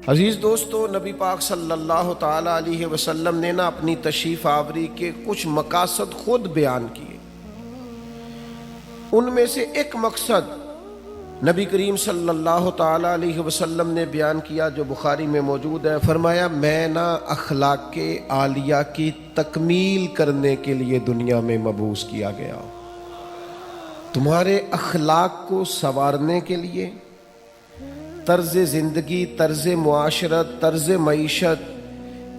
عزیز دوستو، نبی پاک صلی اللہ تعالی علیہ وسلم نے اپنی تشریف آوری کے کچھ مقاصد خود بیان کیے۔ ان میں سے ایک مقصد نبی کریم صلی اللہ تعالی علیہ وسلم نے بیان کیا جو بخاری میں موجود ہے۔ فرمایا، میں اخلاق عالیہ کی تکمیل کرنے کے لیے دنیا میں مبعوث کیا گیا، تمہارے اخلاق کو سنوارنے کے لیے، طرز زندگی، طرز معاشرت، طرز معیشت،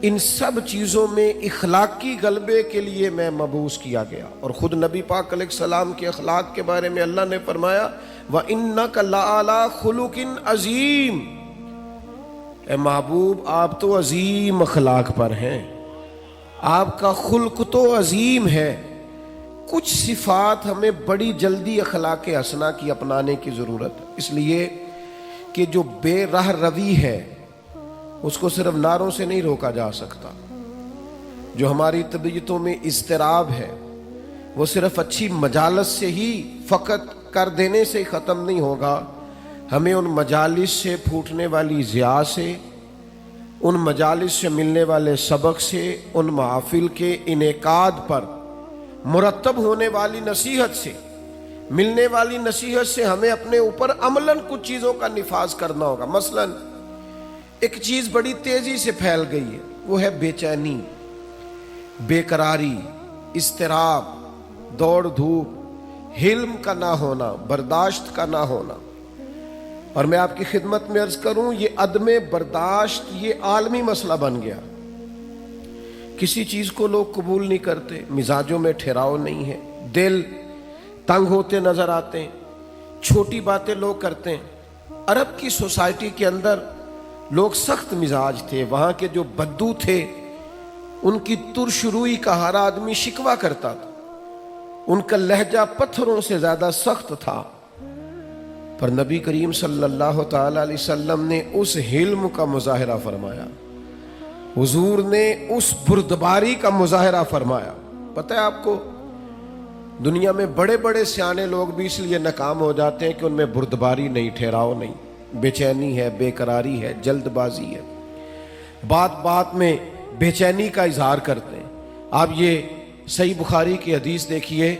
ان سب چیزوں میں اخلاقی غلبے کے لیے میں مبعوث کیا گیا۔ اور خود نبی پاک علیہ السلام کے اخلاق کے بارے میں اللہ نے فرمایا، وَإِنَّكَ لَعَلَىٰ خُلُقٍ عَظِيمٍ، اے محبوب آپ تو عظیم اخلاق پر ہیں، آپ کا خلق تو عظیم ہے۔ کچھ صفات ہمیں بڑی جلدی اخلاق حسنہ کی اپنانے کی ضرورت ہے، اس لیے کہ جو بے راہ روی ہے اس کو صرف نعروں سے نہیں روکا جا سکتا۔ جو ہماری طبیعتوں میں اضطراب ہے وہ صرف اچھی مجالس سے ہی فقط کر دینے سے ختم نہیں ہوگا، ہمیں ان مجالس سے پھوٹنے والی ضیاء سے، ان مجالس سے ملنے والے سبق سے، ان محافل کے انعقاد پر مرتب ہونے والی نصیحت سے، ملنے والی نصیحت سے ہمیں اپنے اوپر عملاً کچھ چیزوں کا نفاذ کرنا ہوگا۔ مثلاً ایک چیز بڑی تیزی سے پھیل گئی ہے، وہ ہے بے چینی، بے قراری، اضطراب، دوڑ دھوپ، حلم کا نہ ہونا، برداشت کا نہ ہونا۔ اور میں آپ کی خدمت میں عرض کروں، یہ عدم برداشت یہ عالمی مسئلہ بن گیا۔ کسی چیز کو لوگ قبول نہیں کرتے، مزاجوں میں ٹھہراؤ نہیں ہے، دل تنگ ہوتے نظر آتے ہیں، چھوٹی باتیں لوگ کرتے ہیں۔ عرب کی سوسائٹی کے اندر لوگ سخت مزاج تھے، وہاں کے جو بدو تھے ان کی ترش روئی کا ہر آدمی شکوہ کرتا تھا، ان کا لہجہ پتھروں سے زیادہ سخت تھا۔ پر نبی کریم صلی اللہ تعالی علیہ وسلم نے اس حلم کا مظاہرہ فرمایا، حضور نے اس بردباری کا مظاہرہ فرمایا۔ پتہ ہے آپ کو، دنیا میں بڑے بڑے سیانے لوگ بھی اس لیے ناکام ہو جاتے ہیں کہ ان میں بردباری نہیں، ٹھہراؤ نہیں، بے چینی ہے، بے قراری ہے، جلد بازی ہے، بات بات میں بے چینی کا اظہار کرتے ہیں۔ آپ یہ صحیح بخاری کی حدیث دیکھیے،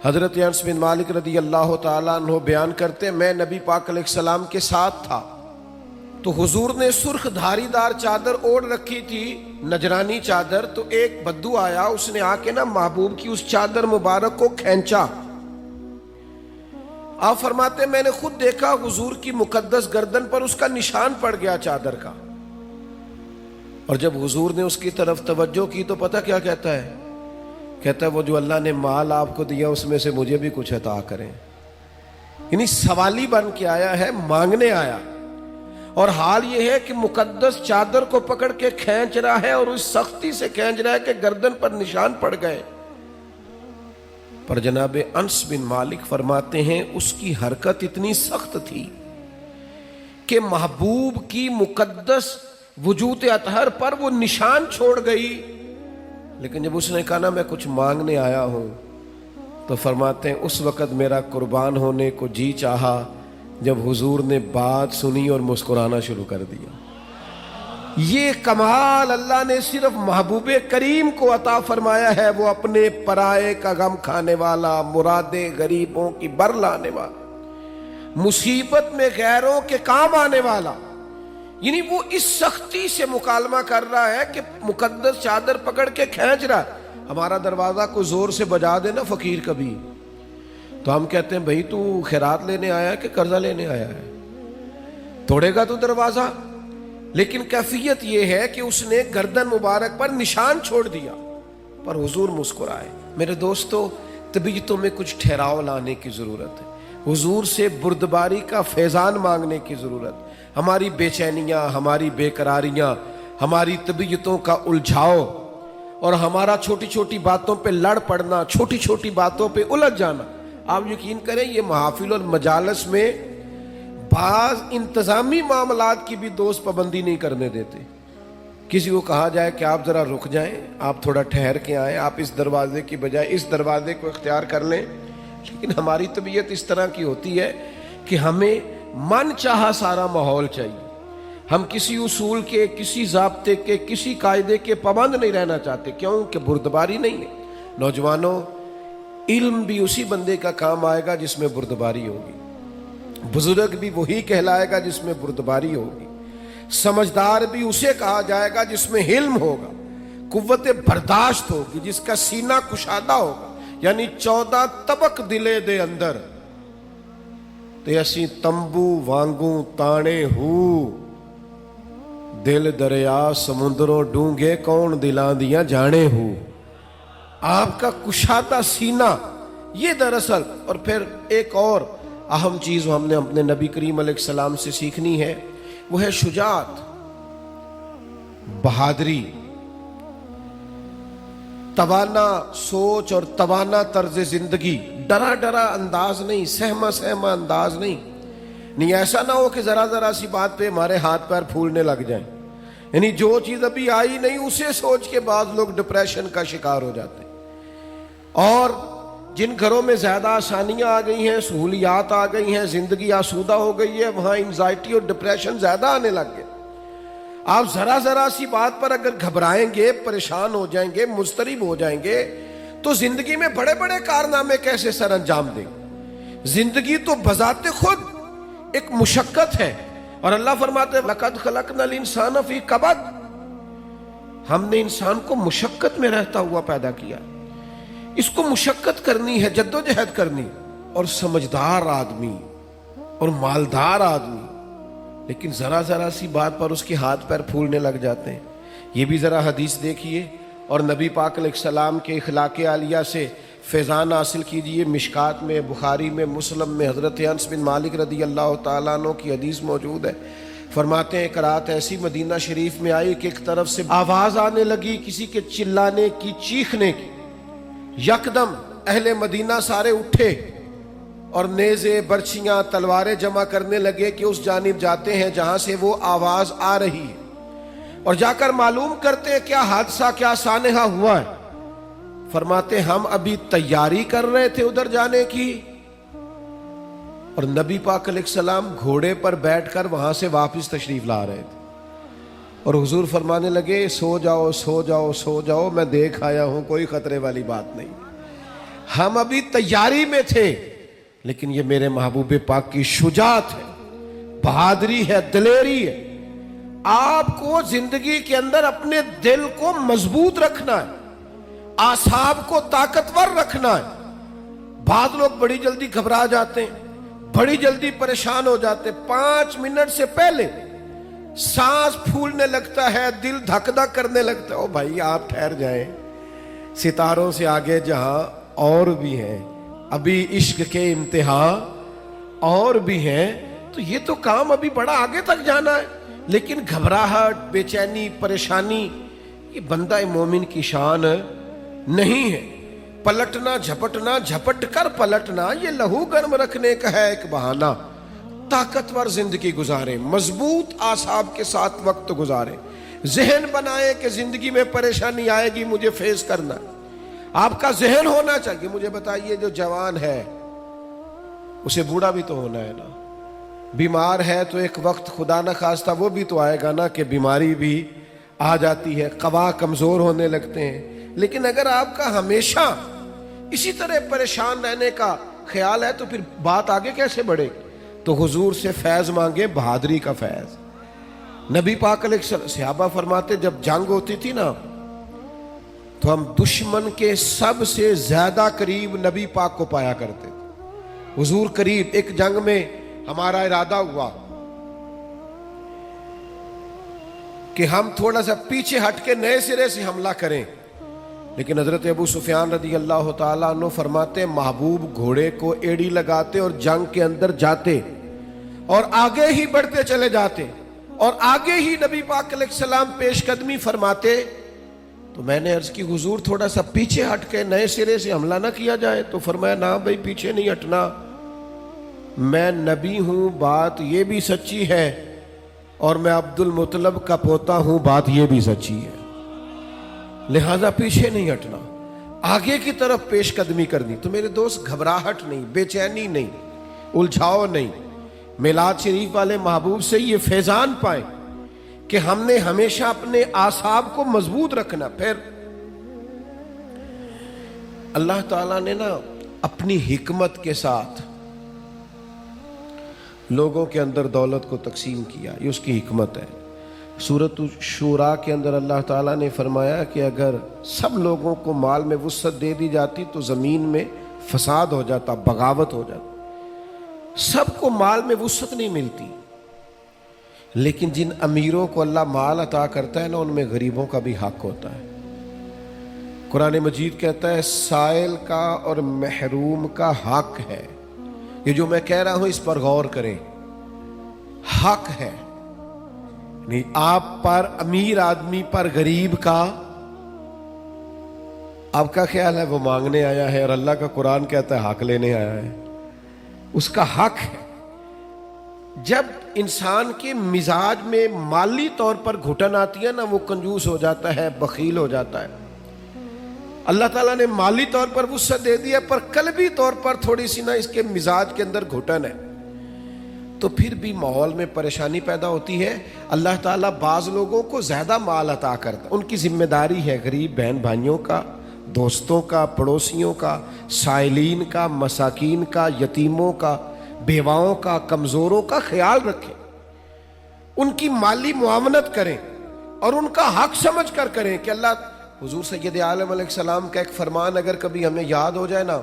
حضرت انس بن مالک رضی اللہ تعالیٰ عنہ بیان کرتے ہیں، میں نبی پاک علیہ السلام کے ساتھ تھا تو حضور نے سرخ دھاری دار چادر اوڑھ رکھی تھی، نجرانی چادر، تو ایک بدو آیا، اس نے آ کے محبوب کی اس چادر مبارک کو کھینچا۔ آپ فرماتے ہیں میں نے خود دیکھا حضور کی مقدس گردن پر اس کا نشان پڑ گیا چادر کا۔ اور جب حضور نے اس کی طرف توجہ کی تو پتہ کیا کہتا ہے؟ کہتا ہے وہ جو اللہ نے مال آپ کو دیا اس میں سے مجھے بھی کچھ عطا کریں۔ یعنی سوالی بن کے آیا ہے، مانگنے آیا، اور حال یہ ہے کہ مقدس چادر کو پکڑ کے کھینچ رہا ہے، اور اس سختی سے کھینچ رہا ہے کہ گردن پر نشان پڑ گئے۔ پر جناب انس بن مالک فرماتے ہیں اس کی حرکت اتنی سخت تھی کہ محبوب کی مقدس وجود اطہر پر وہ نشان چھوڑ گئی۔ لیکن جب اس نے کہا نا میں کچھ مانگنے آیا ہوں، تو فرماتے ہیں اس وقت میرا قربان ہونے کو جی چاہا جب حضور نے بات سنی اور مسکرانا شروع کر دیا۔ یہ کمال اللہ نے صرف محبوب کریم کو عطا فرمایا ہے، وہ اپنے پرائے کا غم کھانے والا، مرادیں غریبوں کی بر لانے والا، مصیبت میں غیروں کے کام آنے والا۔ یعنی وہ اس سختی سے مکالمہ کر رہا ہے کہ مقدس چادر پکڑ کے کھینچ رہا ہے۔ ہمارا دروازہ کو زور سے بجا دے نا فقیر کبھی، تو ہم کہتے ہیں بھائی تو خیرات لینے آیا ہے کہ قرضہ لینے آیا ہے؟ توڑے گا تو دروازہ؟ لیکن کیفیت یہ ہے کہ اس نے گردن مبارک پر نشان چھوڑ دیا، پر حضور مسکرائے۔ میرے دوستو، طبیعتوں میں کچھ ٹھہراؤ لانے کی ضرورت ہے، حضور سے بردباری کا فیضان مانگنے کی ضرورت۔ ہماری بے چینیاں، ہماری بے قراریاں، ہماری طبیعتوں کا الجھاؤ، اور ہمارا چھوٹی چھوٹی باتوں پہ لڑ پڑنا، چھوٹی چھوٹی باتوں پہ الجھ جانا، آپ یقین کریں یہ محافل اور مجالس میں بعض انتظامی معاملات کی بھی دوست پابندی نہیں کرنے دیتے۔ کسی کو کہا جائے کہ آپ ذرا رک جائیں، آپ تھوڑا ٹھہر کے آئیں، آپ اس دروازے کی بجائے اس دروازے کو اختیار کر لیں، لیکن ہماری طبیعت اس طرح کی ہوتی ہے کہ ہمیں من چاہا سارا ماحول چاہیے، ہم کسی اصول کے، کسی ضابطے کے، کسی قاعدے کے پابند نہیں رہنا چاہتے، کیوں کہ بردباری نہیں ہے۔ نوجوانوں، علم بھی اسی بندے کا کام آئے گا جس میں بردباری ہوگی، بزرگ بھی وہی کہلائے گا جس میں بردباری ہوگی، سمجھدار بھی اسے کہا جائے گا جس میں حلم ہوگا، قوت برداشت ہوگی، جس کا سینہ کشادہ ہوگا۔ یعنی 14 طبق دلے دے اندر تے اسی تمبو وانگوں تانے ہو، دل دریا سمندروں ڈونگے کون دلاں دیاں جانے ہو۔ آپ کا کشادہ سینہ، یہ دراصل، اور پھر ایک اور اہم چیز ہم نے اپنے نبی کریم علیہ السلام سے سیکھنی ہے، وہ ہے شجاعت، بہادری، توانا سوچ اور توانا طرز زندگی، ڈرا ڈرا انداز نہیں، سہما سہما انداز نہیں ایسا نہ ہو کہ ذرا ذرا سی بات پہ ہمارے ہاتھ پیر پھولنے لگ جائیں۔ یعنی جو چیز ابھی آئی نہیں اسے سوچ کے بعض لوگ ڈپریشن کا شکار ہو جاتے ہیں۔ اور جن گھروں میں زیادہ آسانیاں آ گئی ہیں، سہولیات آ گئی ہیں، زندگی آسودہ ہو گئی ہے، وہاں انزائٹی اور ڈپریشن زیادہ آنے لگ گئے۔ آپ ذرا ذرا سی بات پر اگر گھبرائیں گے، پریشان ہو جائیں گے، مضطرب ہو جائیں گے، تو زندگی میں بڑے بڑے کارنامے کیسے سر انجام دیں؟ زندگی تو بذات خود ایک مشقت ہے، اور اللہ فرماتے ہیں لَقَدْ خَلَقْنَا الْإِنسَانَ فِي كَبَدٍ، ہم نے انسان کو مشقت میں رہتا ہوا پیدا کیا۔ اس کو مشقت کرنی ہے، جدوجہد کرنی، اور سمجھدار آدمی اور مالدار آدمی، لیکن ذرا ذرا سی بات پر اس کے ہاتھ پیر پھولنے لگ جاتے ہیں۔ یہ بھی ذرا حدیث دیکھیے اور نبی پاک علیہ السلام کے اخلاق عالیہ سے فیضان حاصل کیجئے۔ مشکات میں، بخاری میں، مسلم میں حضرت انس بن مالک رضی اللہ تعالیٰ عنہ کی حدیث موجود ہے۔ فرماتے ہیں ایک رات ایسی مدینہ شریف میں آئی کہ ایک طرف سے آواز آنے لگی کسی کے چلانے کی، چیخنے کی۔ یکدم اہل مدینہ سارے اٹھے اور نیزے، برچیاں، تلواریں جمع کرنے لگے کہ اس جانب جاتے ہیں جہاں سے وہ آواز آ رہی ہے، اور جا کر معلوم کرتے ہیں کیا حادثہ، کیا سانحہ ہوا ہے۔ فرماتے ہم ابھی تیاری کر رہے تھے ادھر جانے کی، اور نبی پاک علیہ السلام گھوڑے پر بیٹھ کر وہاں سے واپس تشریف لا رہے تھے، اور حضور فرمانے لگے سو جاؤ سو جاؤ سو جاؤ، میں دیکھ آیا ہوں، کوئی خطرے والی بات نہیں۔ ہم ابھی تیاری میں تھے، لیکن یہ میرے محبوب پاک کی شجاعت ہے، بہادری ہے، دلیری ہے۔ آپ کو زندگی کے اندر اپنے دل کو مضبوط رکھنا ہے، اعصاب کو طاقتور رکھنا ہے۔ بعض لوگ بڑی جلدی گھبرا جاتے ہیں، بڑی جلدی پریشان ہو جاتے ہیں، 5 منٹ سے پہلے سانس پھولنے لگتا ہے، دل دھک دھک کرنے لگتا ہے۔ او بھائی آپ ٹھہر جائیں، ستاروں سے آگے جہاں اور بھی ہیں، ابھی عشق کے امتحان اور بھی ہیں، تو یہ تو کام ابھی بڑا آگے تک جانا ہے۔ لیکن گھبراہٹ، بے چینی، پریشانی، یہ بندہ مومن کی شان نہیں ہے۔ پلٹنا، جھپٹنا، جھپٹ کر پلٹنا، یہ لہو گرم رکھنے کا ہے ایک بہانہ۔ طاقتور زندگی گزارے، مضبوط اعصاب کے ساتھ وقت گزارے، ذہن بنائے کہ زندگی میں پریشانی آئے گی، مجھے فیس کرنا۔ آپ کا ذہن ہونا چاہیے۔ مجھے بتائیے جو جوان ہے اسے بوڑھا بھی تو ہونا ہے نا، بیمار ہے تو ایک وقت خدا نہ خواستہ وہ بھی تو آئے گا نا کہ بیماری بھی آ جاتی ہے، قوا کمزور ہونے لگتے ہیں۔ لیکن اگر آپ کا ہمیشہ اسی طرح پریشان رہنے کا خیال ہے تو پھر بات آگے کیسے بڑھے؟ تو حضور سے فیض مانگے، بہادری کا فیض۔ نبی پاک علیہ السلام، صحابہ فرماتے جب جنگ ہوتی تھی نا تو ہم دشمن کے سب سے زیادہ قریب نبی پاک کو پایا کرتے تھے، حضور قریب۔ ایک جنگ میں ہمارا ارادہ ہوا کہ ہم تھوڑا سا پیچھے ہٹ کے نئے سرے سے حملہ کریں، لیکن حضرت ابو سفیان رضی اللہ تعالیٰ عنہ فرماتے محبوب گھوڑے کو ایڑی لگاتے اور جنگ کے اندر جاتے اور آگے ہی بڑھتے چلے جاتے، اور آگے ہی نبی پاک علیہ السلام پیش قدمی فرماتے۔ تو میں نے عرض کی حضور تھوڑا سا پیچھے ہٹ کے نئے سرے سے حملہ نہ کیا جائے؟ تو فرمایا نہ بھائی پیچھے نہیں ہٹنا، میں نبی ہوں، بات یہ بھی سچی ہے، اور میں عبد المطلب کا پوتا ہوں، بات یہ بھی سچی ہے، لہذا پیچھے نہیں ہٹنا، آگے کی طرف پیش قدمی کرنی۔ تو میرے دوست گھبراہٹ نہیں، بے چینی نہیں، الجھاؤ نہیں، میلاد شریف والے محبوب سے یہ فیضان پائیں کہ ہم نے ہمیشہ اپنے اعصاب کو مضبوط رکھنا. پھر اللہ تعالیٰ نے نا اپنی حکمت کے ساتھ لوگوں کے اندر دولت کو تقسیم کیا. یہ اس کی حکمت ہے. سورۃ شورا کے اندر اللہ تعالیٰ نے فرمایا کہ اگر سب لوگوں کو مال میں وسعت دے دی جاتی تو زمین میں فساد ہو جاتا, بغاوت ہو جاتی. سب کو مال میں وسعت نہیں ملتی, لیکن جن امیروں کو اللہ مال عطا کرتا ہے نا, ان میں غریبوں کا بھی حق ہوتا ہے. قرآن مجید کہتا ہے سائل کا اور محروم کا حق ہے. یہ جو میں کہہ رہا ہوں اس پر غور کریں, حق ہے. نہیں آپ پر, امیر آدمی پر غریب کا, آپ کا خیال ہے وہ مانگنے آیا ہے, اور اللہ کا قرآن کہتا ہے حق لینے آیا ہے. اس کا حق ہے. جب انسان کے مزاج میں مالی طور پر گھٹن آتی ہے نا, وہ کنجوس ہو جاتا ہے, بخیل ہو جاتا ہے. اللہ تعالیٰ نے مالی طور پر وسعت دے دیا, پر قلبی طور پر تھوڑی سی نا اس کے مزاج کے اندر گھٹن ہے, تو پھر بھی ماحول میں پریشانی پیدا ہوتی ہے. اللہ تعالیٰ بعض لوگوں کو زیادہ مال عطا کرتا ہے, ان کی ذمہ داری ہے غریب بہن بھائیوں کا, دوستوں کا, پڑوسیوں کا, سائلین کا, مساکین کا, یتیموں کا, بیواؤں کا, کمزوروں کا خیال رکھیں, ان کی مالی معاونت کریں, اور ان کا حق سمجھ کر کریں. کہ اللہ, حضور سید عالم علیہ السلام کا ایک فرمان اگر کبھی ہمیں یاد ہو جائے نا,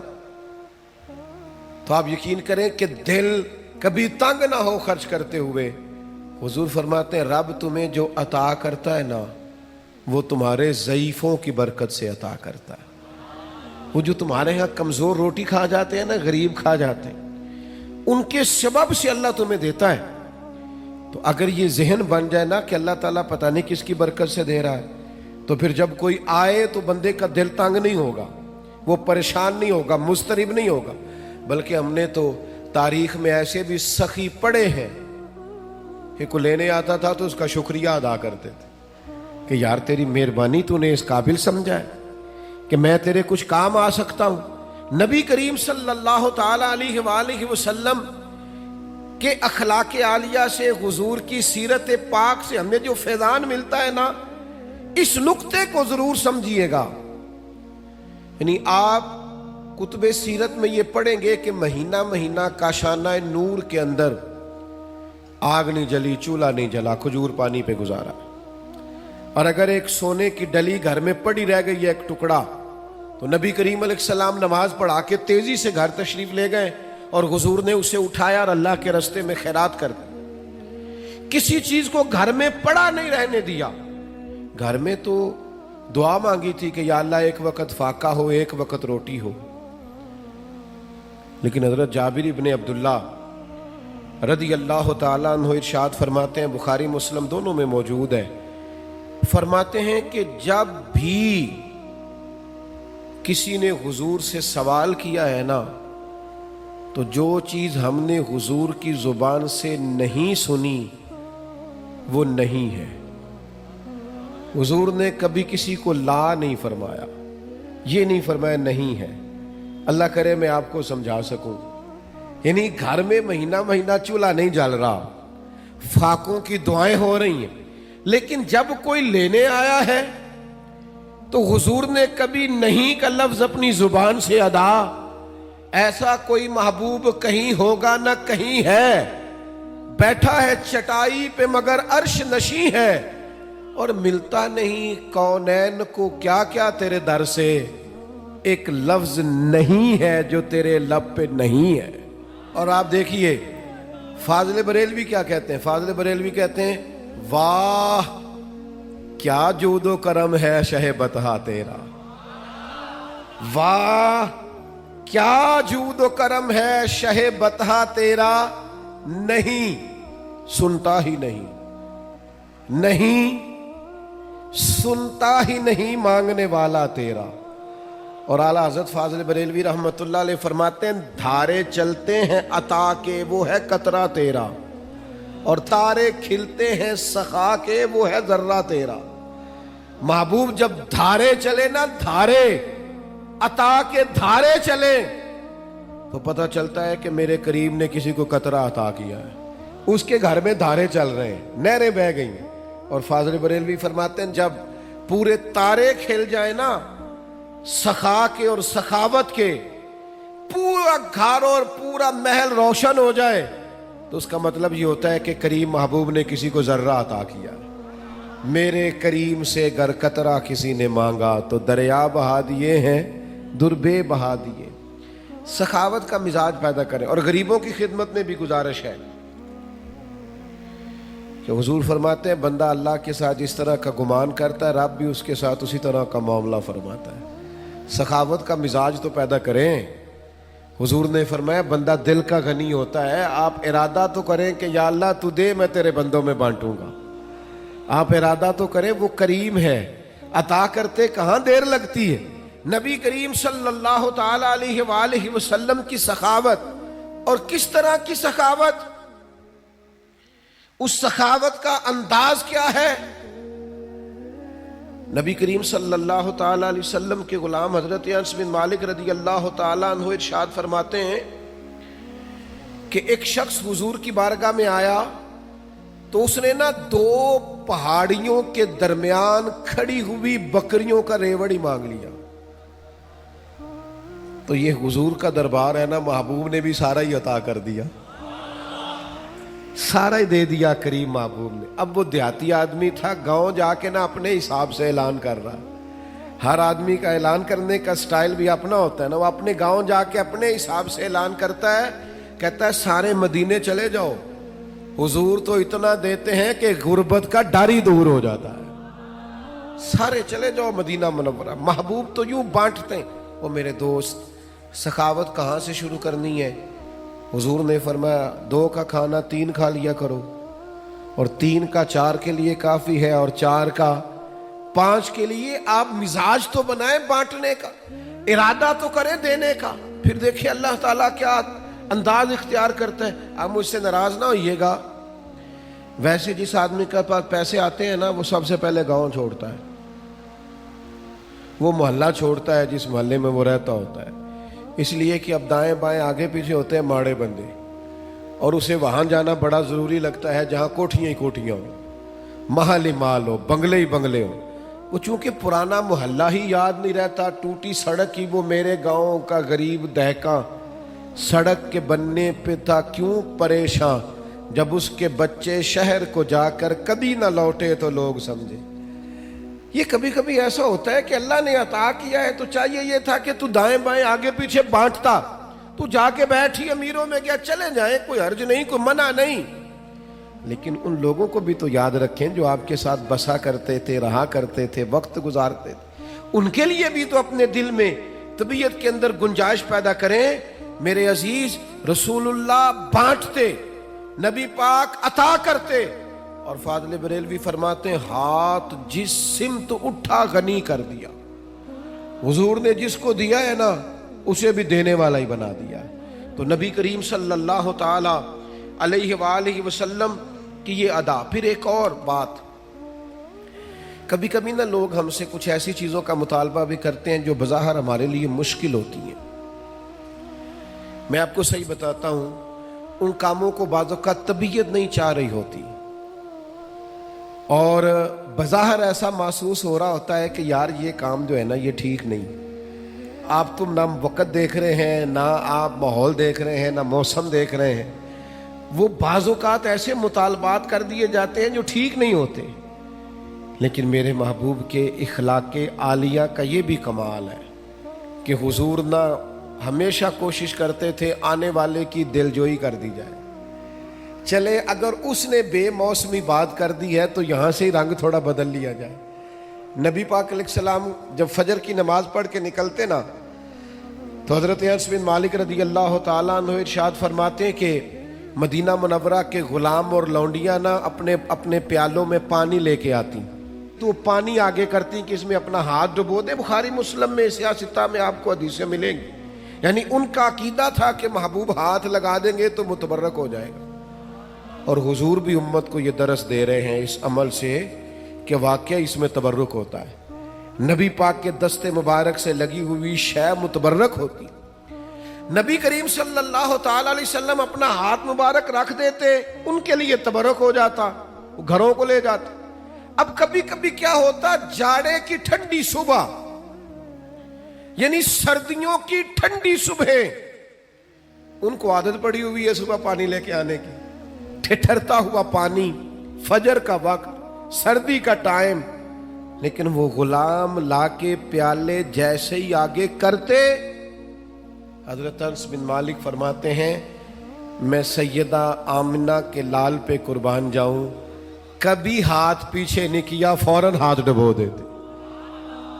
تو آپ یقین کریں کہ دل کبھی تنگ نہ ہو خرچ کرتے ہوئے. حضور فرماتے ہیں رب تمہیں جو عطا کرتا ہے نا, وہ تمہارے ضعیفوں کی برکت سے عطا کرتا ہے. وہ جو تمہارے ہاں کمزور روٹی کھا جاتے ہیں نا, غریب کھا جاتے ہیں, ان کے سبب سے اللہ تمہیں دیتا ہے. تو اگر یہ ذہن بن جائے نا کہ اللہ تعالیٰ پتہ نہیں کس کی برکت سے دے رہا ہے, تو پھر جب کوئی آئے تو بندے کا دل تنگ نہیں ہوگا, وہ پریشان نہیں ہوگا, مضطرب نہیں ہوگا. بلکہ ہم نے تو تاریخ میں ایسے بھی سخی پڑے ہیں کہ کوئی لینے آتا تھا تو اس کا شکریہ ادا کرتے تھے کہ یار تیری مہربانی, تو نے اس قابل سمجھا ہے کہ میں تیرے کچھ کام آ سکتا ہوں. نبی کریم صلی اللہ تعالی علیہ وآلہ وسلم کے اخلاق عالیہ سے, حضور کی سیرت پاک سے ہمیں جو فیضان ملتا ہے نا, اس نقطے کو ضرور سمجھیے گا. یعنی آپ کتب سیرت میں یہ پڑھیں گے کہ مہینہ مہینہ کاشانہ نور کے اندر آگ نہیں جلی, چولہا نہیں جلا, کھجور پانی پہ گزارا. اور اگر ایک سونے کی ڈلی گھر میں پڑی رہ گئی ہے ایک ٹکڑا, تو نبی کریم علیہ السلام نماز پڑھا کے تیزی سے گھر تشریف لے گئے, اور حضور نے اسے اٹھایا اور اللہ کے راستے میں خیرات کر دی. کسی چیز کو گھر میں پڑا نہیں رہنے دیا. گھر میں تو دعا مانگی تھی کہ یا اللہ ایک وقت فاقہ ہو, ایک وقت روٹی ہو. لیکن حضرت جابر ابن عبداللہ رضی اللہ تعالیٰ عنہ ارشاد فرماتے ہیں, بخاری مسلم دونوں میں موجود ہے, فرماتے ہیں کہ جب بھی کسی نے حضور سے سوال کیا ہے نا, تو جو چیز ہم نے حضور کی زبان سے نہیں سنی وہ نہیں ہے. حضور نے کبھی کسی کو لا نہیں فرمایا, یہ نہیں فرمایا نہیں ہے. اللہ کرے میں آپ کو سمجھا سکوں. یعنی گھر میں مہینہ مہینہ چولہا نہیں جل رہا, فاقوں کی دعائیں ہو رہی ہیں, لیکن جب کوئی لینے آیا ہے تو حضور نے کبھی نہیں کا لفظ اپنی زبان سے ادا. ایسا کوئی محبوب کہیں ہوگا نہ کہیں ہے, بیٹھا ہے چٹائی پہ مگر عرش نشیں ہے, اور ملتا نہیں کونین کو کیا کیا تیرے در سے, ایک لفظ نہیں ہے جو تیرے لب پہ نہیں ہے. اور آپ دیکھیے فاضل بریلوی کیا کہتے ہیں, فاضل بریلوی کہتے ہیں واہ کیا جود و کرم ہے شہ بتہا تیرا, واہ کیا جود و کرم ہے شہ بتہا تیرا, نہیں سنتا ہی نہیں, نہیں سنتا ہی نہیں مانگنے والا تیرا. اور اعلیٰ حضرت فاضل بریلوی رحمت اللہ علیہ فرماتے ہیں دھارے چلتے ہیں عطا کے وہ ہے قطرہ تیرا, اور تارے کھلتے ہیں سخا کے وہ ہے ذرہ تیرا. محبوب جب دھارے چلے نا, دھارے عطا کے دھارے چلے, تو پتہ چلتا ہے کہ میرے کریم نے کسی کو قطرہ عطا کیا ہے. اس کے گھر میں دھارے چل رہے ہیں, نہریں بہہ گئی ہیں, اور فاضل بریلوی فرماتے ہیں جب پورے تارے کھل جائے نا سخا کے اور سخاوت کے، پورا گھر اور پورا محل روشن ہو جائے، تو اس کا مطلب یہ ہوتا ہے کہ کریم محبوب نے کسی کو ذرہ عطا کیا۔ میرے کریم سے گر قطرہ کسی نے مانگا تو دریا بہا دیے ہیں، دربے بہا دیے۔ سخاوت کا مزاج پیدا کریں، اور غریبوں کی خدمت میں بھی گزارش ہے کہ حضور فرماتے ہیں بندہ اللہ کے ساتھ جس طرح کا گمان کرتا ہے رب بھی اس کے ساتھ اسی طرح کا معاملہ فرماتا ہے۔ سخاوت کا مزاج تو پیدا کریں۔ حضور نے فرمایا بندہ دل کا غنی ہوتا ہے، آپ ارادہ تو کریں کہ یا اللہ تو دے میں تیرے بندوں میں بانٹوں گا، آپ ارادہ تو کریں، وہ کریم ہے، عطا کرتے کہاں دیر لگتی ہے۔ نبی کریم صلی اللہ تعالی علیہ وآلہ وسلم کی سخاوت، اور کس طرح کی سخاوت، اس سخاوت کا انداز کیا ہے۔ نبی کریم صلی اللہ تعالی علیہ وسلم کے غلام حضرت انس بن مالک رضی اللہ تعالی عنہ ارشاد فرماتے ہیں کہ ایک شخص حضور کی بارگاہ میں آیا تو اس نے نا 2 پہاڑیوں کے درمیان کھڑی ہوئی بکریوں کا ریوڑی مانگ لیا۔ تو یہ حضور کا دربار ہے نا، محبوب نے بھی سارا ہی عطا کر دیا، سارا ہی دے دیا کریم محبوب نے۔ اب وہ دیہاتی آدمی تھا، گاؤں جا کے نا اپنے حساب سے اعلان کر رہا۔ ہر آدمی کا اعلان کرنے کا سٹائل بھی اپنا ہوتا ہے نا، وہ اپنے گاؤں جا کے اپنے حساب سے اعلان کرتا ہے، کہتا ہے سارے مدینے چلے جاؤ، حضور تو اتنا دیتے ہیں کہ غربت کا ڈر ہی دور ہو جاتا ہے، سارے چلے جاؤ مدینہ منورہ۔ محبوب تو یوں بانٹتے ہیں۔ وہ میرے دوست، سخاوت کہاں سے شروع کرنی ہے؟ حضور نے فرمایا 2 کا کھانا 3 کھا لیا کرو، اور 3 کا 4 کے لیے کافی ہے، اور 4 کا 5 کے لیے۔ آپ مزاج تو بنائیں بانٹنے کا، ارادہ تو کریں دینے کا، پھر دیکھیں اللہ تعالیٰ کیا انداز اختیار کرتا ہے۔ آپ مجھ سے ناراض نہ ہوئیے گا، ویسے جس آدمی کے پاس پیسے آتے ہیں نا وہ سب سے پہلے گاؤں چھوڑتا ہے، وہ محلہ چھوڑتا ہے جس محلے میں وہ رہتا ہوتا ہے، اس لیے کہ اب دائیں بائیں آگے پیچھے ہوتے ہیں ماڑے بندے، اور اسے وہاں جانا بڑا ضروری لگتا ہے جہاں کوٹھیاں ہی کوٹھیاں ہوں، محل ہی مال ہو، بنگلے ہی بنگلے ہوں۔ وہ چونکہ پرانا محلہ ہی یاد نہیں رہتا، ٹوٹی سڑک ہی وہ میرے گاؤں کا غریب دہقاں سڑک کے بننے پہ تھا کیوں پریشاں، جب اس کے بچے شہر کو جا کر کبھی نہ لوٹے تو لوگ سمجھے۔ یہ کبھی کبھی ایسا ہوتا ہے کہ اللہ نے عطا کیا ہے تو چاہیے یہ تھا کہ تو دائیں بائیں آگے پیچھے بانٹتا، تو جا کے بیٹھی امیروں میں کیا چلے جائیں، کوئی حرج نہیں، کوئی منع نہیں، لیکن ان لوگوں کو بھی تو یاد رکھیں جو آپ کے ساتھ بسا کرتے تھے، رہا کرتے تھے، وقت گزارتے تھے، ان کے لیے بھی تو اپنے دل میں طبیعت کے اندر گنجائش پیدا کریں۔ میرے عزیز، رسول اللہ بانٹتے، نبی پاک عطا کرتے، اور فاضل بریلوی فرماتے ہیں ہاتھ جس سمت اٹھا غنی کر دیا۔ حضور نے جس کو دیا ہے نا اسے بھی دینے والا ہی بنا دیا ہے۔ تو نبی کریم صلی اللہ تعالی علیہ وآلہ وسلم کی یہ ادا۔ پھر ایک اور بات، کبھی کبھی نا لوگ ہم سے کچھ ایسی چیزوں کا مطالبہ بھی کرتے ہیں جو بظاہر ہمارے لیے مشکل ہوتی ہیں۔ میں آپ کو صحیح بتاتا ہوں، ان کاموں کو بعض اوقات طبیعت نہیں چاہ رہی ہوتی، اور بظاہر ایسا محسوس ہو رہا ہوتا ہے کہ یار یہ کام جو ہے نا یہ ٹھیک نہیں۔ آپ تم نہ وقت دیکھ رہے ہیں، نہ آپ ماحول دیکھ رہے ہیں، نہ موسم دیکھ رہے ہیں، وہ بعض اوقات ایسے مطالبات کر دیے جاتے ہیں جو ٹھیک نہیں ہوتے۔ لیکن میرے محبوب کے اخلاق عالیہ کا یہ بھی کمال ہے کہ حضور نہ ہمیشہ کوشش کرتے تھے آنے والے کی دلجوئی کر دی جائے۔ چلے اگر اس نے بے موسمی بات کر دی ہے تو یہاں سے ہی رنگ تھوڑا بدل لیا جائے۔ نبی پاک علیہ السلام جب فجر کی نماز پڑھ کے نکلتے نا تو حضرت انس بن مالک رضی اللہ تعالیٰ عنہ ارشاد فرماتے ہیں کہ مدینہ منورہ کے غلام اور لونڈیاں نا اپنے پیالوں میں پانی لے کے آتی، تو پانی آگے کرتی کہ اس میں اپنا ہاتھ ڈبو دے۔ بخاری مسلم میں سیاستہ میں آپ کو حدیثیں ملیں گی۔ یعنی ان کا عقیدہ تھا کہ محبوب ہاتھ لگا دیں گے تو متبرک ہو جائے گا، اور حضور بھی امت کو یہ درس دے رہے ہیں اس عمل سے کہ واقعہ اس میں تبرک ہوتا ہے۔ نبی پاک کے دست مبارک سے لگی ہوئی شے متبرک ہوتی۔ نبی کریم صلی اللہ تعالی علیہ وسلم اپنا ہاتھ مبارک رکھ دیتے، ان کے لیے تبرک ہو جاتا، وہ گھروں کو لے جاتے۔ اب کبھی کبھی کیا ہوتا، جاڑے کی ٹھنڈی صبح یعنی سردیوں کی ٹھنڈی صبح، ان کو عادت پڑی ہوئی ہے صبح پانی لے کے آنے کی، ٹھٹھرتا ہوا پانی، فجر کا وقت، سردی کا ٹائم، لیکن وہ غلام لا کے پیالے جیسے ہی آگے کرتے، حضرت انس بن مالک فرماتے ہیں میں سیدہ آمنہ کے لال پہ قربان جاؤں، کبھی ہاتھ پیچھے نہیں کیا، فوراً ہاتھ ڈبو دیتے،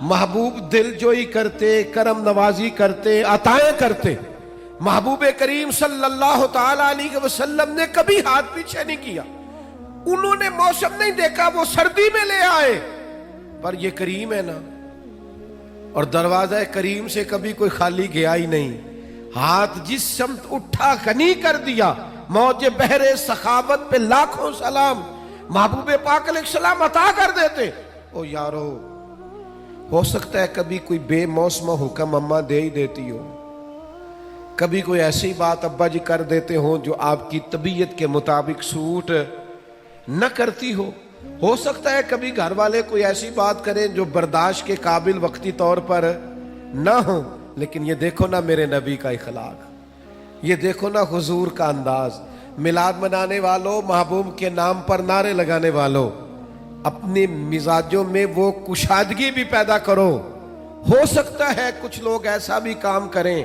محبوب دل جوئی کرتے، کرم نوازی کرتے، عطائیں کرتے، محبوب کریم صلی اللہ تعالی علیہ وسلم نے کبھی ہاتھ پیچھے نہیں کیا، انہوں نے موسم نہیں دیکھا، وہ سردی میں لے آئے، پر یہ کریم ہے نا، اور دروازہ کریم سے کبھی کوئی خالی گیا ہی نہیں، ہاتھ جس سمت اٹھا غنی کر دیا، موج بحر سخاوت پہ لاکھوں سلام، محبوب پاک علیہ السلام عطا کر دیتے۔ او یارو، ہو سکتا ہے کبھی کوئی بے موسمہ حکم اماں دے ہی دیتی ہو، کبھی کوئی ایسی بات ابا جی کر دیتے ہوں جو آپ کی طبیعت کے مطابق سوٹ نہ کرتی ہو سکتا ہے کبھی گھر والے کوئی ایسی بات کریں جو برداشت کے قابل وقتی طور پر نہ ہو، لیکن یہ دیکھو نا میرے نبی کا اخلاق، یہ دیکھو نا حضور کا انداز، میلاد منانے والوں، محبوب کے نام پر نعرے لگانے والوں، اپنے مزاجوں میں وہ کشادگی بھی پیدا کرو۔ ہو سکتا ہے کچھ لوگ ایسا بھی کام کریں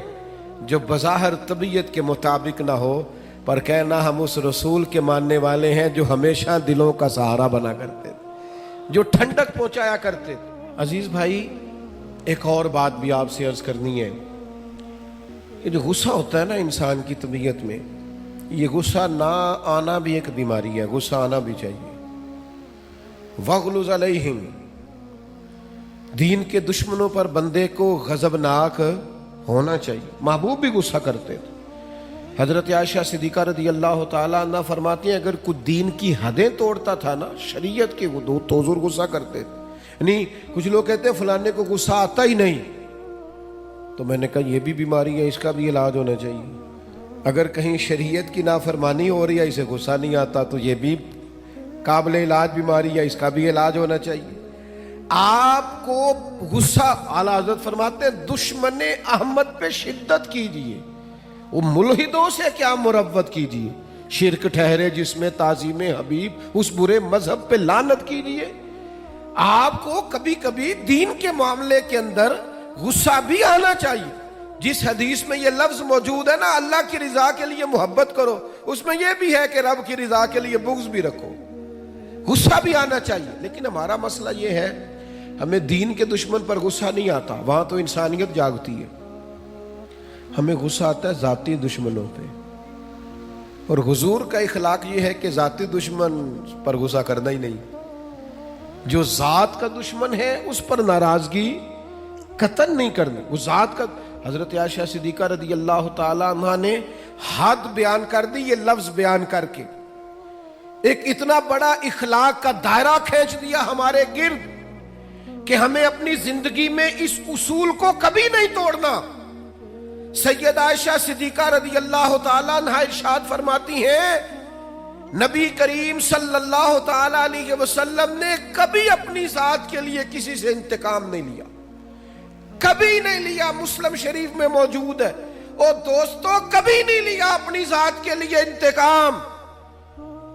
جو بظاہر طبیعت کے مطابق نہ ہو، پر کہنا ہم اس رسول کے ماننے والے ہیں جو ہمیشہ دلوں کا سہارا بنا کرتے تھے، جو ٹھنڈک پہنچایا کرتے تھے۔ عزیز بھائی، ایک اور بات بھی آپ سے عرض کرنی ہے، یہ جو غصہ ہوتا ہے نا انسان کی طبیعت میں، یہ غصہ نہ آنا بھی ایک بیماری ہے، غصہ آنا بھی چاہیے۔ وَغْلُظْ عَلَيْهِمْ، دین کے دشمنوں پر بندے کو غضبناک ہونا چاہیے۔ محبوب بھی غصہ کرتے تھے، حضرت عائشہ صدیقہ رضی اللہ تعالیٰ عنہ فرماتی ہیں اگر کوئی دین کی حدیں توڑتا تھا نا، شریعت کے، وہ تو حضور غصہ کرتے تھے۔ یعنی کچھ لوگ کہتے ہیں فلانے کو غصہ آتا ہی نہیں، تو میں نے کہا یہ بھی بیماری ہے، اس کا بھی علاج ہونا چاہیے۔ اگر کہیں شریعت کی نافرمانی ہو رہی ہے، اسے غصہ نہیں آتا، تو یہ بھی قابل علاج بیماری ہے، اس کا بھی علاج ہونا چاہیے۔ آپ کو غصہ، اعلیٰ حضرت فرماتے ہیں دشمن احمد پہ شدت کیجئے، وہ ملحدوں سے کیا مروت کیجئے، شرک ٹھہرے جس میں تعظیم حبیب، اس برے مذہب پہ لعنت کیجئے۔ آپ کو کبھی کبھی دین کے معاملے کے اندر غصہ بھی آنا چاہیے۔ جس حدیث میں یہ لفظ موجود ہے نا، اللہ کی رضا کے لیے محبت کرو، اس میں یہ بھی ہے کہ رب کی رضا کے لیے بغض بھی رکھو، غصہ بھی آنا چاہیے۔ لیکن ہمارا مسئلہ یہ ہے، ہمیں دین کے دشمن پر غصہ نہیں آتا، وہاں تو انسانیت جاگتی ہے، ہمیں غصہ آتا ہے ذاتی دشمنوں پہ، اور حضور کا اخلاق یہ ہے کہ ذاتی دشمن پر غصہ کرنا ہی نہیں، جو ذات کا دشمن ہے اس پر ناراضگی قطعاً نہیں کرنی، وہ ذات کا۔ حضرت عائشہ صدیقہ رضی اللہ تعالی عنہ نے حد بیان کر دی، یہ لفظ بیان کر کے ایک اتنا بڑا اخلاق کا دائرہ کھینچ دیا ہمارے گرد کہ ہمیں اپنی زندگی میں اس اصول کو کبھی نہیں توڑنا۔ سید عائشہ صدیقہ رضی اللہ تعالیٰ عنہ ارشاد فرماتی ہیں نبی کریم صلی اللہ تعالیٰ علیہ وسلم نے کبھی اپنی ذات کے لیے کسی سے انتقام نہیں لیا، کبھی نہیں لیا، مسلم شریف میں موجود ہے۔ اور دوستوں، کبھی نہیں لیا اپنی ذات کے لیے انتقام۔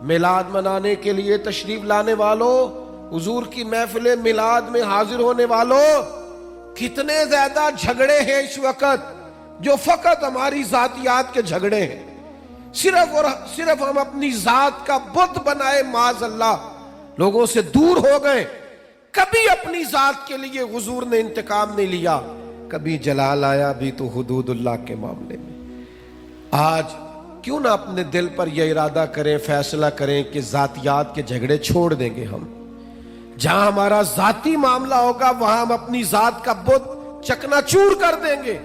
میلاد منانے کے لیے تشریف لانے والوں، حضور کی محفل میلاد میں حاضر ہونے والوں، کتنے زیادہ جھگڑے ہیں اس وقت جو فقط ہماری ذاتیات کے جھگڑے ہیں، صرف اور صرف ہم اپنی ذات کا بت بنائے، معاذ اللہ لوگوں سے دور ہو گئے۔ کبھی اپنی ذات کے لیے حضور نے انتقام نہیں لیا، کبھی جلال آیا بھی تو حدود اللہ کے معاملے میں۔ آج کیوں نہ اپنے دل پر یہ ارادہ کریں، فیصلہ کریں کہ ذاتیات کے جھگڑے چھوڑ دیں گے ہم، جہاں ہمارا ذاتی معاملہ ہوگا وہاں ہم اپنی ذات کا بت چکنا چور کر دیں گے۔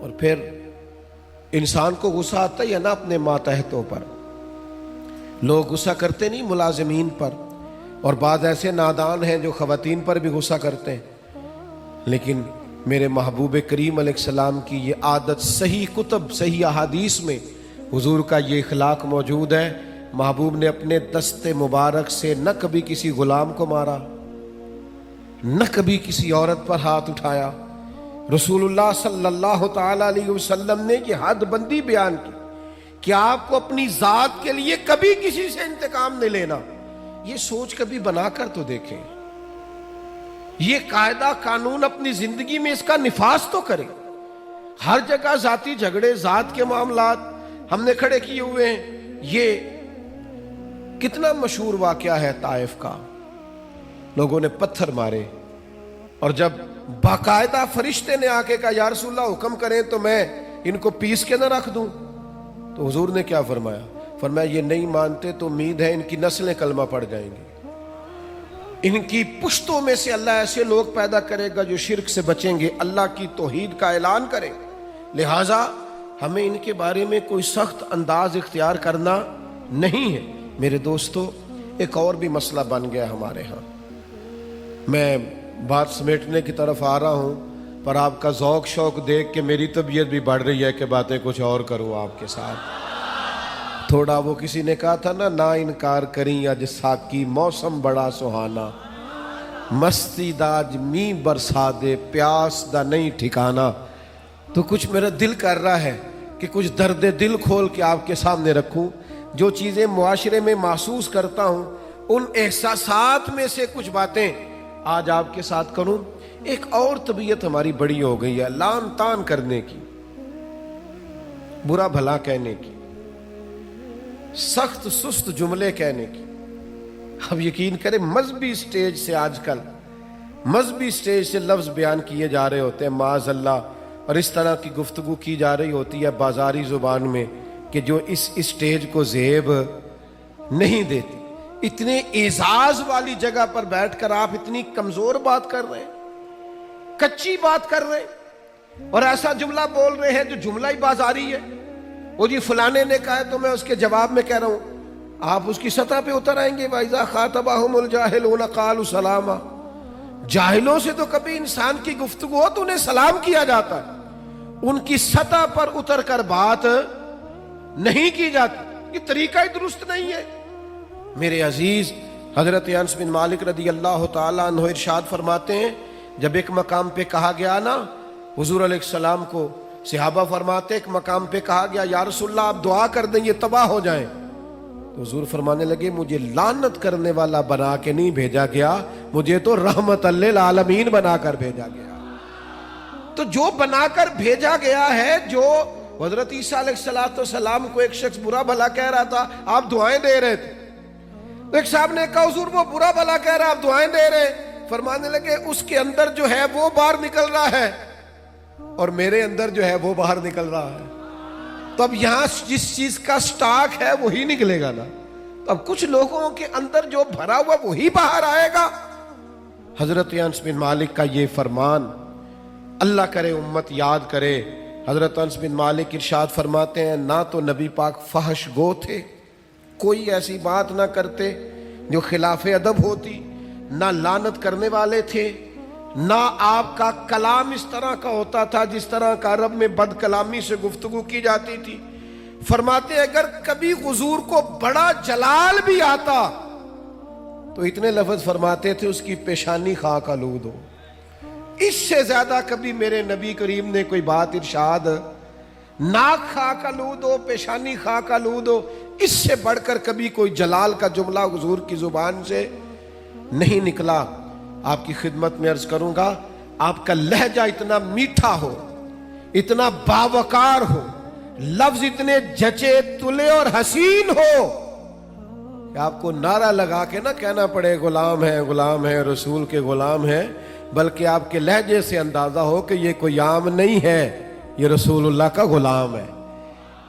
اور پھر انسان کو غصہ آتا ہی ہے نا اپنے ماتحتوں پر، لوگ غصہ کرتے نہیں ملازمین پر، اور بعض ایسے نادان ہیں جو خواتین پر بھی غصہ کرتے ہیں، لیکن میرے محبوب کریم علیہ السلام کی یہ عادت صحیح کتب، صحیح احادیث میں حضور کا یہ اخلاق موجود ہے محبوب نے اپنے دست مبارک سے نہ کبھی کسی غلام کو مارا، نہ کبھی کسی عورت پر ہاتھ اٹھایا۔ رسول اللہ صلی اللہ تعالی علیہ وسلم نے یہ حد بندی بیان کی کہ آپ کو اپنی ذات کے لیے کبھی کسی سے انتقام نہیں لینا۔ یہ سوچ کبھی بنا کر تو دیکھیں، یہ قاعدہ قانون اپنی زندگی میں اس کا نفاذ تو کریں۔ ہر جگہ ذاتی جھگڑے، ذات کے معاملات ہم نے کھڑے کیے ہوئے ہیں۔ یہ کتنا مشہور واقعہ ہے طائف کا، لوگوں نے پتھر مارے، اور جب باقاعدہ فرشتے نے آ کے کہا یا رسول اللہ حکم کریں تو میں ان کو پیس کے نہ رکھ دوں، تو حضور نے کیا فرمایا؟ فرمایا یہ نہیں مانتے تو امید ہے ان کی نسلیں کلمہ پڑ جائیں گی، ان کی پشتوں میں سے اللہ ایسے لوگ پیدا کرے گا جو شرک سے بچیں گے، اللہ کی توحید کا اعلان کریں۔ لہٰذا ہمیں ان کے بارے میں کوئی سخت انداز اختیار کرنا نہیں ہے۔ میرے دوستو، ایک اور بھی مسئلہ بن گیا ہمارے ہاں۔ میں بات سمیٹنے کی طرف آ رہا ہوں، پر آپ کا ذوق شوق دیکھ کے میری طبیعت بھی بڑھ رہی ہے کہ باتیں کچھ اور کروں آپ کے ساتھ۔ تھوڑا وہ کسی نے کہا تھا نا انکار کریں اج ساکی موسم بڑا سہانا، مستی داج می برسا دے پیاس دا نہیں ٹھکانا۔ تو کچھ میرا دل کر رہا ہے کہ کچھ درد دل کھول کے آپ کے سامنے رکھوں، جو چیزیں معاشرے میں محسوس کرتا ہوں ان احساسات میں سے کچھ باتیں آج آپ کے ساتھ کروں۔ ایک اور طبیعت ہماری بڑی ہو گئی ہے، لان تان کرنے کی، برا بھلا کہنے کی، سخت سست جملے کہنے کی۔ اب یقین کریں مذہبی سٹیج سے، آج کل مذہبی سٹیج سے لفظ بیان کیے جا رہے ہوتے ہیں معاذ اللہ، اور اس طرح کی گفتگو کی جا رہی ہوتی ہے بازاری زبان میں کہ جو اس سٹیج کو زیب نہیں دیتی۔ اتنے اعزاز والی جگہ پر بیٹھ کر آپ اتنی کمزور بات کر رہے ہیں، کچی بات کر رہے ہیں، اور ایسا جملہ بول رہے ہیں جو جملہ ہی بازاری ہے۔ وہ جی فلانے نے کہا ہے تو میں اس کے جواب میں کہہ رہا ہوں، آپ اس کی سطح پہ اتر آئیں گے۔ وَإِذَا خَاطَبَهُمُ الْجَاهِلُونَ قَالُوا سَلَامًا۔ جاہلوں سے تو کبھی انسان کی گفتگو ہو تو انہیں سلام کیا جاتا ہے، ان کی سطح پر اتر کر بات نہیں کی جاتی۔ یہ طریقہ ہی درست نہیں ہے۔ میرے عزیز، حضرت انس بن مالک رضی اللہ تعالیٰ عنہ ارشاد فرماتے ہیں، جب ایک مقام پہ کہا گیا نا حضور علیہ السلام کو، صحابہ فرماتے ایک مقام پہ کہا گیا یا رسول اللہ آپ دعا کر دیں یہ تباہ ہو جائیں، تو حضور فرمانے لگے مجھے لعنت کرنے والا بنا کے نہیں بھیجا گیا، مجھے تو رحمت للعالمین بنا کر بھیجا گیا۔ تو جو بنا کر بھیجا گیا ہے، جو حضرت عیسیٰ علیہ السلام کو ایک شخص برا بھلا کہہ رہا تھا، آپ دعائیں دے رہے تھے، ایک صاحب نے کہا حضور وہ برا بھلا کہہ رہا ہے آپ دعائیں دے رہے، فرمانے لگے اس کے اندر جو ہے وہ باہر نکل رہا ہے اور میرے اندر جو ہے وہ باہر نکل رہا ہے، تو اب یہاں جس چیز کا سٹاک ہے وہی نکلے گا نا، تو اب کچھ لوگوں کے اندر جو بھرا ہوا وہی باہر آئے گا۔ حضرت انس بن مالک کا یہ فرمان، اللہ کرے امت یاد کرے۔ حضرت انس بن مالک ارشاد فرماتے ہیں نہ تو نبی پاک فحش گو تھے، کوئی ایسی بات نہ کرتے جو خلاف ادب ہوتی، نہ لعنت کرنے والے تھے، نہ آپ کا کلام اس طرح کا ہوتا تھا جس طرح کا عرب میں بد کلامی سے گفتگو کی جاتی تھی۔ فرماتے ہیں اگر کبھی حضور کو بڑا جلال بھی آتا تو اتنے لفظ فرماتے تھے اس کی پیشانی خاک آلود ہو۔ اس سے زیادہ کبھی میرے نبی کریم نے کوئی بات ارشاد، ناک خاک آلود ہو، پیشانی خاک آلود ہو، اس سے بڑھ کر کبھی کوئی جلال کا جملہ حضور کی زبان سے نہیں نکلا۔ آپ کی خدمت میں عرض کروں گا، آپ کا لہجہ اتنا میٹھا ہو، اتنا باوقار ہو، لفظ اتنے جچے تلے اور حسین ہو کہ آپ کو نعرہ لگا کے نہ کہنا پڑے غلام ہے رسول کے غلام ہے، بلکہ آپ کے لہجے سے اندازہ ہو کہ یہ کوئی عام نہیں ہے، یہ رسول اللہ کا غلام ہے۔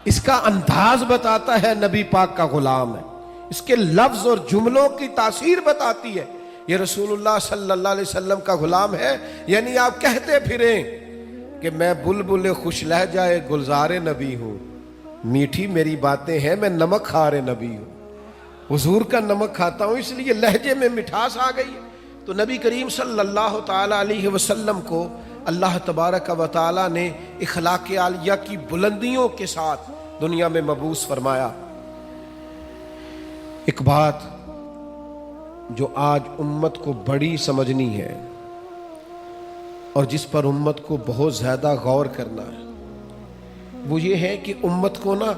اس کا انداز بتاتا ہے نبی پاک کا غلام ہے، اس کے لفظ اور جملوں کی تاثیر بتاتی ہے یہ رسول اللہ صلی اللہ علیہ وسلم کا غلام ہے۔ یعنی آپ کہتے پھریں کہ میں بلبل خوش لہجہ گلزار نبی ہوں، میٹھی میری باتیں ہیں، میں نمک خار نبی ہوں، حضور کا نمک کھاتا ہوں، اس لیے لہجے میں مٹھاس آ گئی ہے۔ تو نبی کریم صلی اللہ تعالی علیہ وسلم کو اللہ تبارک و تعالی نے اخلاق عالیہ کی بلندیوں کے ساتھ دنیا میں مبعوث فرمایا۔ ایک بات جو آج امت کو بڑی سمجھنی ہے اور جس پر امت کو بہت زیادہ غور کرنا ہے، وہ یہ ہے کہ امت کو نا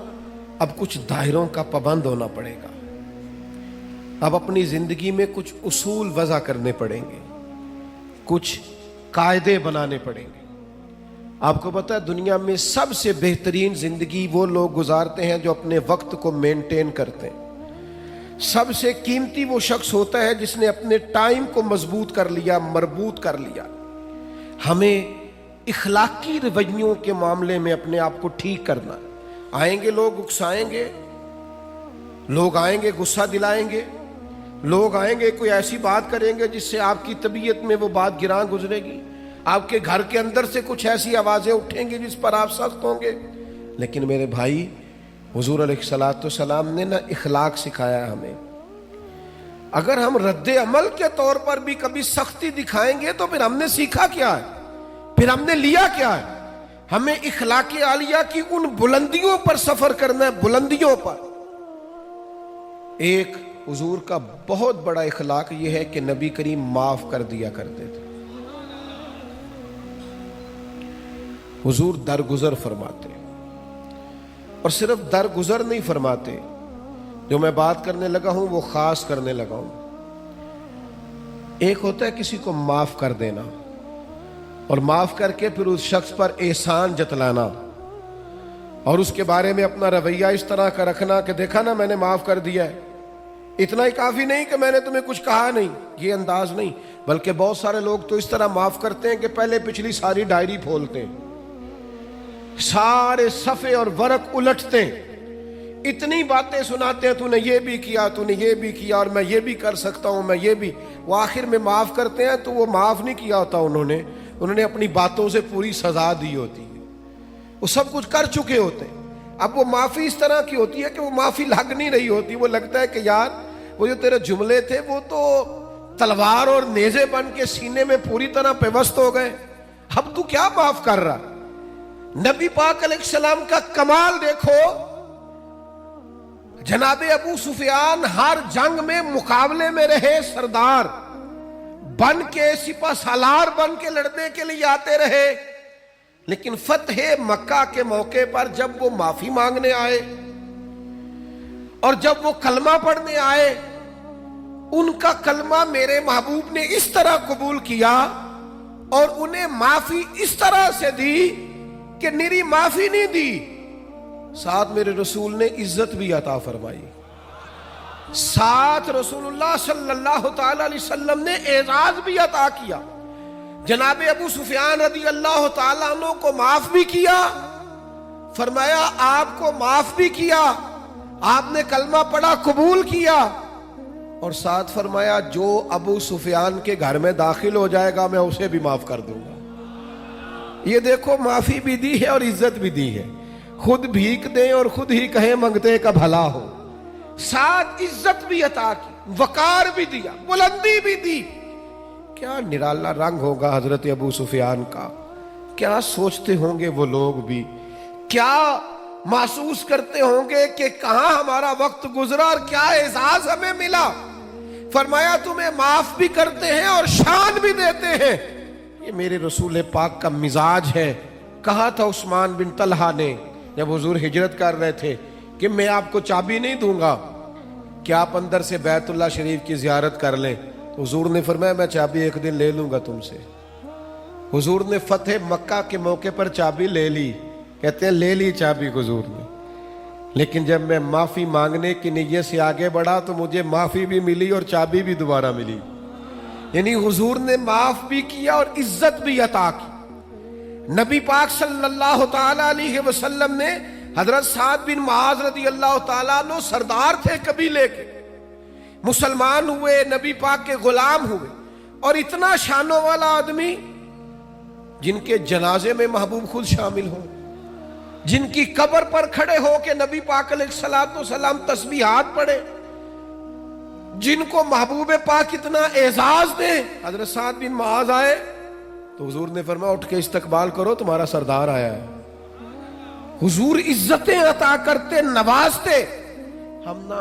اب کچھ دائروں کا پابند ہونا پڑے گا. اب اپنی زندگی میں کچھ اصول وضع کرنے پڑیں گے، کچھ قاعدے بنانے پڑیں گے. آپ کو پتہ ہے دنیا میں سب سے بہترین زندگی وہ لوگ گزارتے ہیں جو اپنے وقت کو مینٹین کرتے ہیں. سب سے قیمتی وہ شخص ہوتا ہے جس نے اپنے ٹائم کو مضبوط کر لیا، مربوط کر لیا. ہمیں اخلاقی رویوں کے معاملے میں اپنے آپ کو ٹھیک کرنا. آئیں گے لوگ اکسائیں گے، لوگ آئیں گے غصہ دلائیں گے، لوگ آئیں گے کوئی ایسی بات کریں گے جس سے آپ کی طبیعت میں وہ بات گراں گزرے گی، آپ کے گھر کے اندر سے کچھ ایسی آوازیں اٹھیں گی جس پر آپ سخت ہوں گے. لیکن میرے بھائی، حضور علیہ الصلوۃ والسلام نے نا اخلاق سکھایا ہمیں. اگر ہم رد عمل کے طور پر بھی کبھی سختی دکھائیں گے تو پھر ہم نے سیکھا کیا ہے، پھر ہم نے لیا کیا ہے؟ ہمیں اخلاق عالیہ کی ان بلندیوں پر سفر کرنا ہے، بلندیوں پر. ایک حضور کا بہت بڑا اخلاق یہ ہے کہ نبی کریم معاف کر دیا کرتے تھے. حضور درگزر فرماتے، اور صرف درگزر نہیں فرماتے. جو میں بات کرنے لگا ہوں وہ خاص کرنے لگا ہوں. ایک ہوتا ہے کسی کو معاف کر دینا اور معاف کر کے پھر اس شخص پر احسان جتلانا اور اس کے بارے میں اپنا رویہ اس طرح کا رکھنا کہ دیکھا نا میں نے معاف کر دیا ہے. اتنا ہی کافی نہیں کہ میں نے تمہیں کچھ کہا نہیں، یہ انداز نہیں. بلکہ بہت سارے لوگ تو اس طرح معاف کرتے ہیں کہ پہلے پچھلی ساری ڈائری کھولتے ہیں، سارے صفحے اور ورق الٹتے ہیں، اتنی باتیں سناتے ہیں، تو نے یہ بھی کیا، تو نے یہ بھی کیا، اور میں یہ بھی کر سکتا ہوں، میں یہ بھی. وہ آخر میں معاف کرتے ہیں تو وہ معاف نہیں کیا ہوتا، انہوں نے اپنی باتوں سے پوری سزا دی ہوتی ہے، وہ سب کچھ کر چکے ہوتے ہیں. اب وہ معافی اس طرح کی ہوتی ہے کہ وہ معافی لگ نہیں رہی ہوتی. وہ لگتا ہے کہ یار وہ جو تیرے جملے تھے وہ تو تلوار اور نیزے بن کے سینے میں پوری طرح پیوست ہو گئے، اب تو کیا معاف کر رہا. نبی پاک علیہ السلام کا کمال دیکھو. جناب ابو سفیان ہر جنگ میں مقابلے میں رہے، سردار بن کے، سپہ سالار بن کے لڑنے کے لیے آتے رہے. لیکن فتح مکہ کے موقع پر جب وہ معافی مانگنے آئے اور جب وہ کلمہ پڑھنے آئے، ان کا کلمہ میرے محبوب نے اس طرح قبول کیا اور انہیں معافی اس طرح سے دی کہ نری معافی نہیں دی، ساتھ میرے رسول نے عزت بھی عطا فرمائی. ساتھ رسول اللہ صلی اللہ تعالی علیہ وسلم نے اعزاز بھی عطا کیا. جناب ابو سفیان رضی اللہ تعالیٰ عنہ کو معاف بھی کیا، فرمایا آپ کو معاف بھی کیا، آپ نے کلمہ پڑھا، قبول کیا، اور ساتھ فرمایا جو ابو سفیان کے گھر میں داخل ہو جائے گا میں اسے بھی معاف کر دوں گا. یہ دیکھو، معافی بھی دی ہے اور عزت بھی دی ہے. خود بھیک دیں اور خود ہی کہیں منگتے کا بھلا ہو. ساتھ عزت بھی عطا کی، وقار بھی دیا، بلندی بھی دی. کیا نرالا رنگ ہوگا حضرت ابو سفیان کا، کیا سوچتے ہوں گے وہ لوگ بھی، کیا محسوس کرتے ہوں گے کہ کہاں ہمارا وقت گزرا اور کیا اعزاز ہمیں ملا. فرمایا تمہیں معاف بھی کرتے ہیں اور شان بھی دیتے ہیں. یہ میرے رسول پاک کا مزاج ہے. کہا تھا عثمان بن طلحہ نے جب حضور ہجرت کر رہے تھے کہ میں آپ کو چابی نہیں دوں گا کہ آپ اندر سے بیت اللہ شریف کی زیارت کر لیں. تو حضور نے فرمایا میں چابی ایک دن لے لوں گا تم سے. حضور نے فتح مکہ کے موقع پر چابی لے لی، کہتے ہیں لے لی چابی حضور نے، لیکن جب میں معافی مانگنے کی نیت سے آگے بڑھا تو مجھے معافی بھی ملی اور چابی بھی دوبارہ ملی. یعنی حضور نے معاف بھی کیا اور عزت بھی عطا کی. نبی پاک صلی اللہ تعالی علیہ وسلم نے حضرت سعد بن معاذ رضی اللہ تعالیٰ عنہ سردار تھے قبیلے کے، مسلمان ہوئے، نبی پاک کے غلام ہوئے، اور اتنا شانوں والا آدمی جن کے جنازے میں محبوب خود شامل ہوں، جن کی قبر پر کھڑے ہو کے نبی پاک علیہ الصلوۃ والسلام تسبیحات پڑھے، جن کو محبوب پاک اتنا اعزاز دے. حضرت سعد بن معاذ آئے تو حضور نے فرمایا اٹھ کے استقبال کرو، تمہارا سردار آیا ہے. حضور عزتیں عطا کرتے، نوازتے. ہم نا